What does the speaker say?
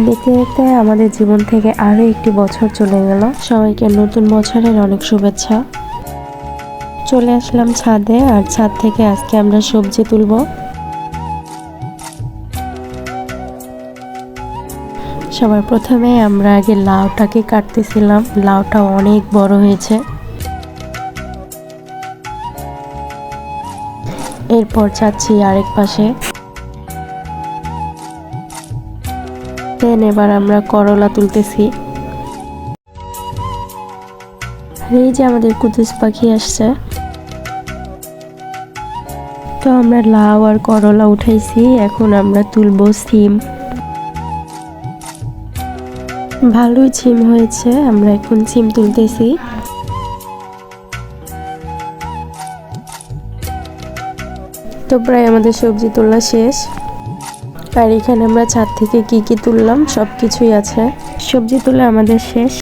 দেখতে দেখতে আমাদের জীবন থেকে আরো একটি বছর চলে গেল। সবাইকে নতুন বছরের অনেক শুভেচ্ছা। চলে আসলাম ছাদে, আর ছাদ থেকে আজকে আমরা সবজি তুলবো। সবার প্রথমে আমরা আগে লাউটাকে কাটতেছিলাম। লাউটা অনেক বড় হয়েছে। এরপর যাচ্ছি আরেক পাশে। এবার আমরা করলা তুলতেছি। এই যে আমাদের কুতুস পাখি আসছে। তো আমরা লাউ আর করলা উঠাইছি, এখন আমরা তুলবো সিম। ভালোই সিম হয়েছে, আমরা এখন সিম তুলতেছি। তো প্রায় আমাদের সবজি তোলা শেষ। আর এখানে আমরা ছাদ থেকে কি কি তুললাম সবকিছুই আছে। সবজি তোলা আমাদের শেষ।